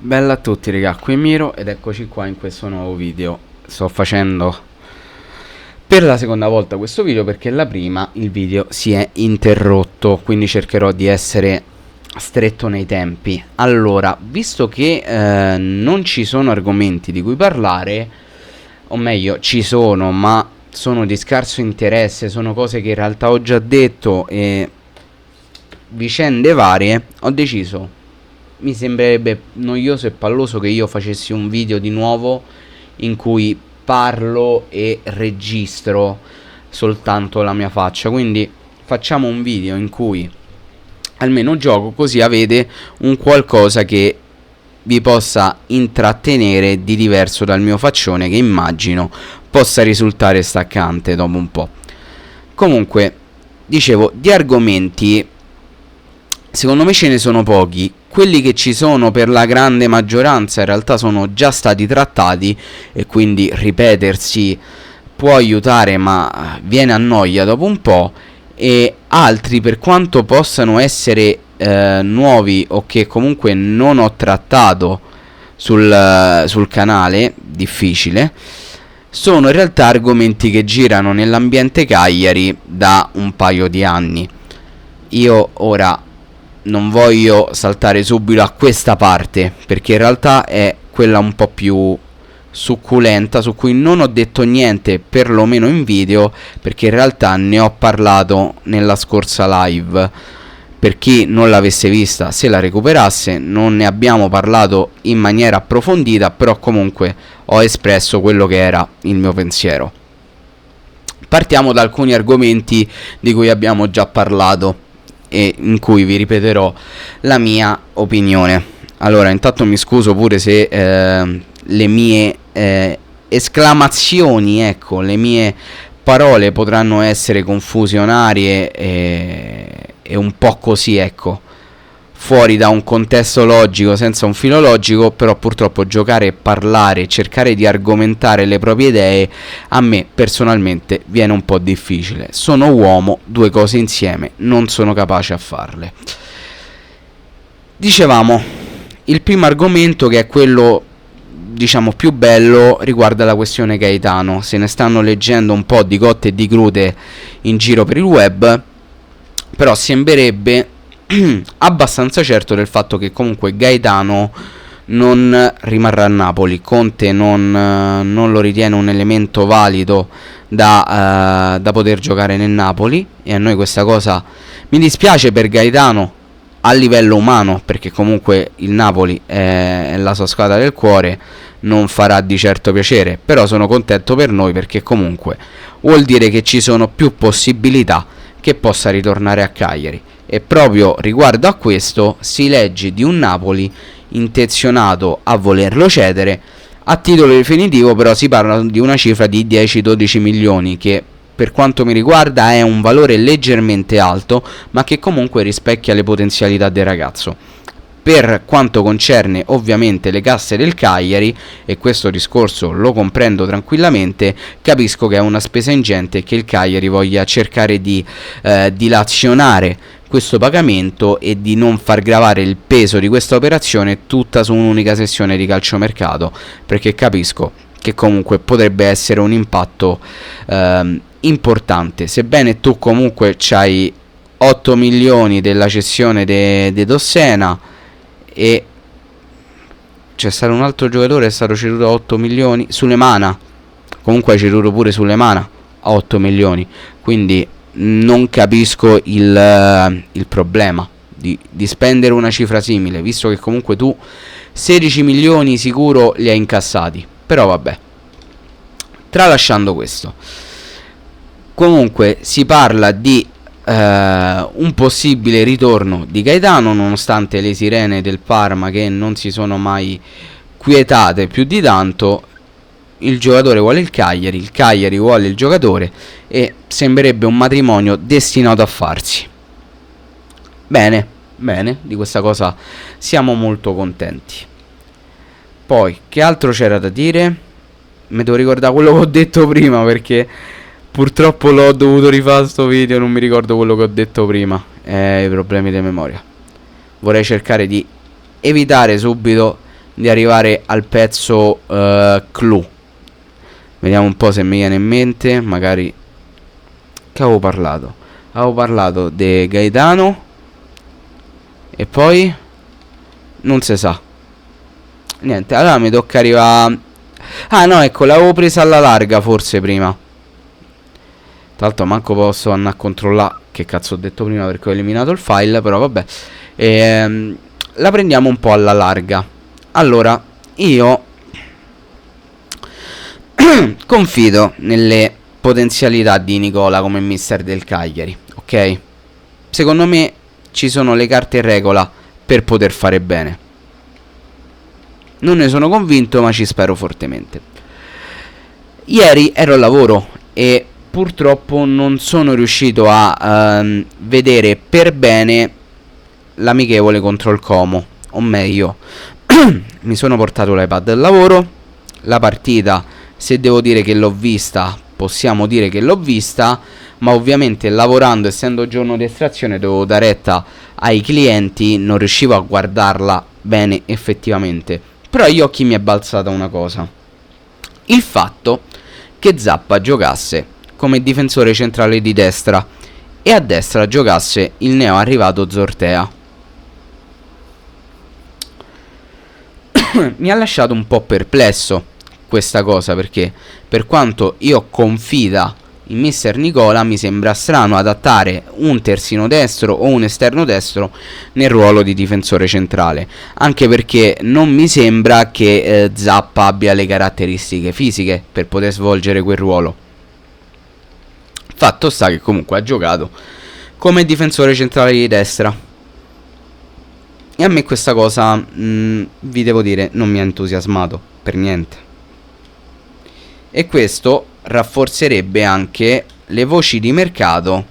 Bella a tutti raga, qui Miro ed eccoci qua in questo nuovo video. Sto facendo per la seconda volta questo video perché la prima il video si è interrotto, quindi cercherò di essere stretto nei tempi. Allora, visto che non ci sono argomenti di cui parlare, o meglio ci sono ma sono di scarso interesse, sono cose che in realtà ho già detto e vicende varie, ho deciso, mi sembrerebbe noioso e palloso che io facessi un video di nuovo in cui parlo e registro soltanto la mia faccia. Quindi facciamo un video in cui almeno gioco, così avete un qualcosa che vi possa intrattenere di diverso dal mio faccione, che immagino possa risultare staccante dopo un po'. Comunque, dicevo, di argomenti secondo me ce ne sono pochi. Quelli che ci sono per la grande maggioranza in realtà sono già stati trattati e quindi ripetersi può aiutare ma viene a noia dopo un po', e altri, per quanto possano essere nuovi o che comunque non ho trattato sul canale, difficile, sono in realtà argomenti che girano nell'ambiente Cagliari da un paio di anni. Io ora non voglio saltare subito a questa parte perché in realtà è quella un po' più succulenta, su cui non ho detto niente perlomeno in video, perché in realtà ne ho parlato nella scorsa live. Per chi non l'avesse vista, se la recuperasse, non ne abbiamo parlato in maniera approfondita, però comunque ho espresso quello che era il mio pensiero. Partiamo da alcuni argomenti di cui abbiamo già parlato e in cui vi ripeterò la mia opinione. Allora, intanto mi scuso pure se le mie esclamazioni, ecco, le mie parole potranno essere confusionarie e un po' così, ecco, fuori da un contesto logico, senza un filo logico. Però purtroppo giocare e parlare, cercare di argomentare le proprie idee, a me personalmente viene un po' difficile. Sono uomo, due cose insieme non sono capace a farle. Dicevamo, il primo argomento, che è quello diciamo più bello, riguarda la questione Gaetano. Se ne stanno leggendo un po' di cotte e di crude in giro per il web, però sembrerebbe abbastanza certo del fatto che comunque Gaetano non rimarrà a Napoli. Conte non lo ritiene un elemento valido da poter giocare nel Napoli, e a noi questa cosa mi dispiace per Gaetano a livello umano, perché comunque il Napoli è la sua squadra del cuore, non farà di certo piacere, però sono contento per noi perché comunque vuol dire che ci sono più possibilità che possa ritornare a Cagliari. E proprio riguardo a questo si legge di un Napoli intenzionato a volerlo cedere. A titolo definitivo però si parla di una cifra di 10-12 milioni, che per quanto mi riguarda è un valore leggermente alto, ma che comunque rispecchia le potenzialità del ragazzo. Per quanto concerne ovviamente le casse del Cagliari, e questo discorso lo comprendo tranquillamente, capisco che è una spesa ingente e che il Cagliari voglia cercare di dilazionare questo pagamento e di non far gravare il peso di questa operazione tutta su un'unica sessione di calciomercato, perché capisco che comunque potrebbe essere un impatto importante. Sebbene tu comunque c'hai 8 milioni della cessione de Dossena, e c'è stato un altro giocatore che è stato ceduto a 8 milioni, Sulemana, comunque hai ceduto pure Sulemana a 8 milioni, quindi non capisco il problema di spendere una cifra simile, visto che comunque tu 16 milioni sicuro li hai incassati. Però vabbè, tralasciando questo, comunque si parla di un possibile ritorno di Gaetano, nonostante le sirene del Parma che non si sono mai quietate più di tanto. Il giocatore vuole il Cagliari vuole il giocatore, e sembrerebbe un matrimonio destinato a farsi. Bene, di questa cosa siamo molto contenti. Poi, che altro c'era da dire? Mi devo ricordare quello che ho detto prima, perché purtroppo l'ho dovuto rifare sto video, non mi ricordo quello che ho detto prima. I problemi di memoria. Vorrei cercare di evitare subito di arrivare al pezzo clou. Vediamo un po' se mi viene in mente. Magari che avevo parlato? Avevo parlato di Gaetano e poi non si sa. Niente, allora mi tocca arrivare. Ah no, ecco, l'avevo presa alla larga forse prima. Tra l'altro manco posso andare a controllare che cazzo ho detto prima perché ho eliminato il file. Però vabbè, la prendiamo un po' alla larga. Allora, io confido nelle potenzialità di Nicola come mister del Cagliari, ok? Secondo me ci sono le carte in regola per poter fare bene. Non ne sono convinto, ma ci spero fortemente. Ieri ero al lavoro e purtroppo non sono riuscito a vedere per bene l'amichevole contro il Como. O meglio, mi sono portato l'iPad al lavoro. La partita, se devo dire che l'ho vista, possiamo dire che l'ho vista, ma ovviamente lavorando, essendo giorno di estrazione, dovevo dare retta ai clienti, non riuscivo a guardarla bene effettivamente. Però agli occhi mi è balzata una cosa: il fatto che Zappa giocasse come difensore centrale di destra e a destra giocasse il neo arrivato Zortea. Mi ha lasciato un po' perplesso questa cosa, perché per quanto io confida in mister Nicola, mi sembra strano adattare un terzino destro o un esterno destro nel ruolo di difensore centrale, anche perché non mi sembra che Zappa abbia le caratteristiche fisiche per poter svolgere quel ruolo. Fatto sta che comunque ha giocato come difensore centrale di destra e a me questa cosa, vi devo dire, non mi ha entusiasmato per niente. E questo rafforzerebbe anche le voci di mercato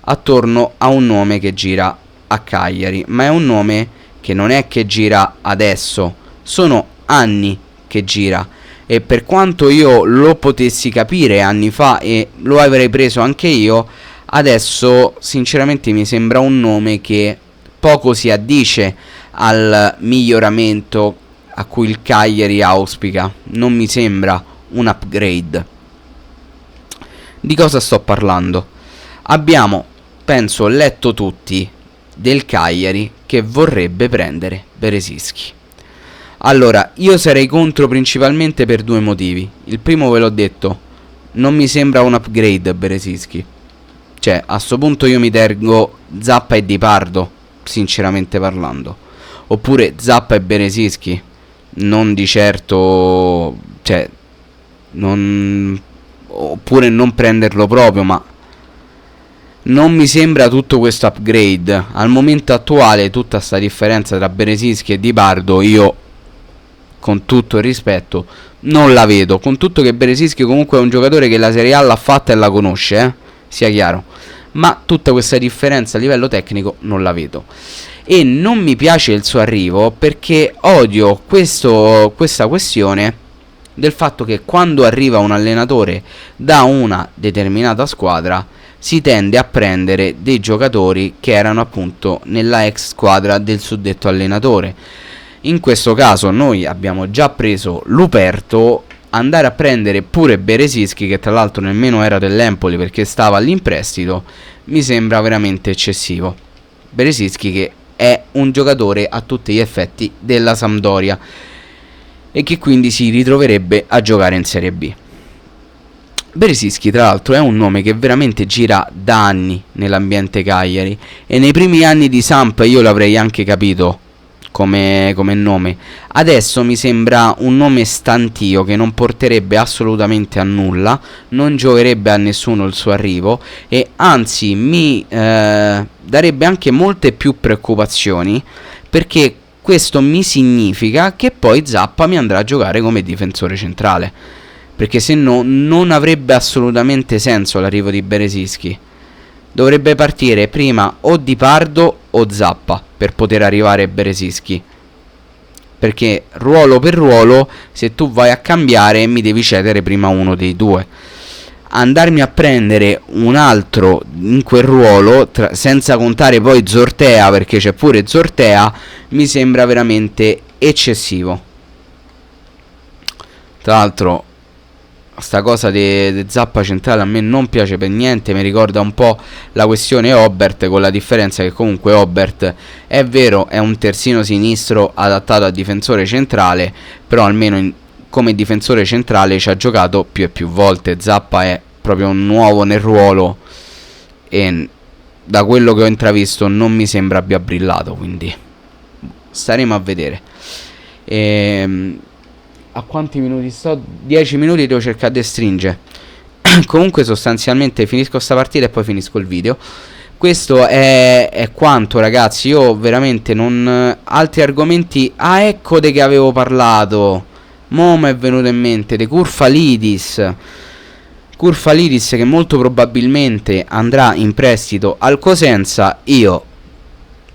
attorno a un nome che gira a Cagliari, ma è un nome che non è che gira adesso, sono anni che gira, e per quanto io lo potessi capire anni fa e lo avrei preso anche io, adesso sinceramente mi sembra un nome che poco si addice al miglioramento a cui il Cagliari auspica. Non mi sembra un upgrade. Di cosa sto parlando? Abbiamo, penso, letto tutti del Cagliari che vorrebbe prendere Beresischi. Allora, io sarei contro principalmente per due motivi. Il primo ve l'ho detto: non mi sembra un upgrade Beresischi. Cioè, a sto punto io mi tergo Zappa e Di Pardo, sinceramente parlando. Oppure Zappa e Beresischi. Non di certo, cioè, non, oppure non prenderlo proprio, ma non mi sembra tutto questo upgrade. Al momento attuale tutta sta differenza tra Beresischi e Di Pardo io, con tutto il rispetto, non la vedo. Con tutto che Beresischi comunque è un giocatore che la Serie A l'ha fatta e la conosce, sia chiaro, ma tutta questa differenza a livello tecnico non la vedo. E non mi piace il suo arrivo perché odio questa questione del fatto che quando arriva un allenatore da una determinata squadra si tende a prendere dei giocatori che erano appunto nella ex squadra del suddetto allenatore. In questo caso noi abbiamo già preso Luperto, andare a prendere pure Beresischi, che tra l'altro nemmeno era dell'Empoli perché stava all'imprestito, mi sembra veramente eccessivo. Beresischi che è un giocatore a tutti gli effetti della Sampdoria e che quindi si ritroverebbe a giocare in Serie B. Beresischi tra l'altro è un nome che veramente gira da anni nell'ambiente Cagliari e nei primi anni di Samp io l'avrei anche capito come nome. Adesso mi sembra un nome stantio che non porterebbe assolutamente a nulla, non gioverebbe a nessuno il suo arrivo e anzi mi darebbe anche molte più preoccupazioni, perché questo mi significa che poi Zappa mi andrà a giocare come difensore centrale, perché se no non avrebbe assolutamente senso l'arrivo di Beresischi. Dovrebbe partire prima o Di Pardo o Zappa per poter arrivare a Beresischi, perché ruolo per ruolo se tu vai a cambiare mi devi cedere prima uno dei due. Andarmi a prendere un altro in quel ruolo senza contare poi Zortea, perché c'è pure Zortea, mi sembra veramente eccessivo. Tra l'altro sta cosa di zappa centrale a me non piace per niente, mi ricorda un po' la questione Obbert, con la differenza che comunque Obbert è vero, è un terzino sinistro adattato a difensore centrale, però almeno come difensore centrale ci ha giocato più e più volte. Zappa è proprio un nuovo nel ruolo e da quello che ho intravisto non mi sembra abbia brillato, quindi staremo a vedere. A quanti minuti sto? 10 minuti, devo cercare di stringere. Comunque sostanzialmente finisco sta partita e poi finisco il video. Questo è quanto, ragazzi. Io veramente non... altri argomenti... Ah, ecco di che avevo parlato. Mo' mi è venuto in mente De Curfalidis. Curfalidis che molto probabilmente andrà in prestito al Cosenza. Io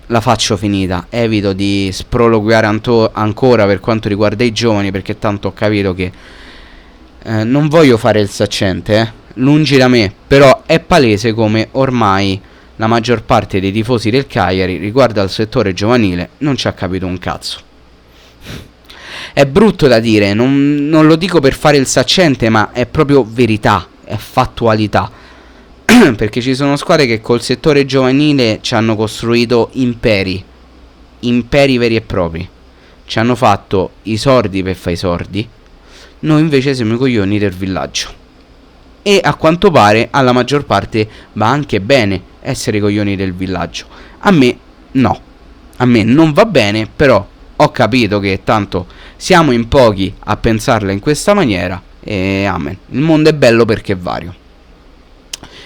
la faccio finita, evito di sproloquiare ancora per quanto riguarda i giovani, perché tanto ho capito che non voglio fare il saccente, lungi da me, però è palese come ormai la maggior parte dei tifosi del Cagliari riguardo al settore giovanile non ci ha capito un cazzo. È brutto da dire, non lo dico per fare il saccente, ma è proprio verità, è fattualità. Perché ci sono squadre che col settore giovanile ci hanno costruito imperi veri e propri, ci hanno fatto i sordi per fare i sordi. Noi invece siamo i coglioni del villaggio, e a quanto pare alla maggior parte va anche bene essere i coglioni del villaggio. A me no, a me non va bene, però ho capito che tanto siamo in pochi a pensarla in questa maniera, e amen, il mondo è bello perché è vario.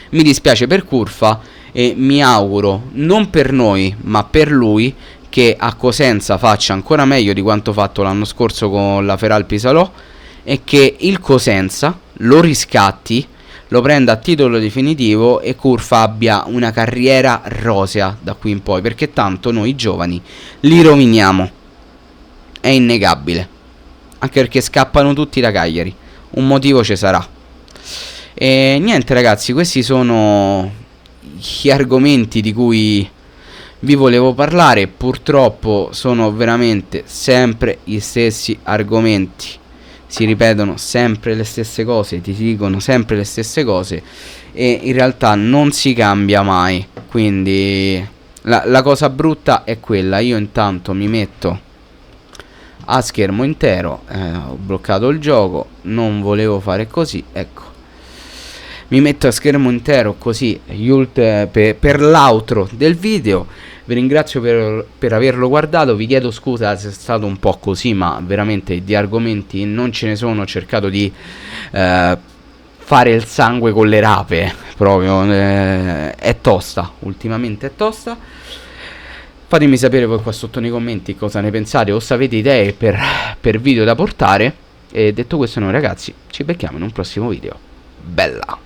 Mi dispiace per Curfa e mi auguro, non per noi ma per lui, che a Cosenza faccia ancora meglio di quanto fatto l'anno scorso con la Feral Pisalò, e che il Cosenza lo riscatti, lo prenda a titolo definitivo e Curfa abbia una carriera rosea da qui in poi, perché tanto noi giovani li roviniamo, è innegabile, anche perché scappano tutti da Cagliari, un motivo ci sarà. E niente ragazzi, questi sono gli argomenti di cui vi volevo parlare. Purtroppo sono veramente sempre gli stessi argomenti, si ripetono sempre le stesse cose, ti dicono sempre le stesse cose e in realtà non si cambia mai. Quindi la cosa brutta è quella. Io intanto mi metto a schermo intero, ho bloccato il gioco, non volevo fare così, ecco. Mi metto a schermo intero così per l'outro del video. Vi ringrazio per averlo guardato. Vi chiedo scusa se è stato un po' così, ma veramente di argomenti non ce ne sono. Ho cercato di fare il sangue con le rape, proprio è tosta, ultimamente è tosta. Fatemi sapere voi qua sotto nei commenti cosa ne pensate, o se avete idee per video da portare. E detto questo, noi ragazzi ci becchiamo in un prossimo video. Bella!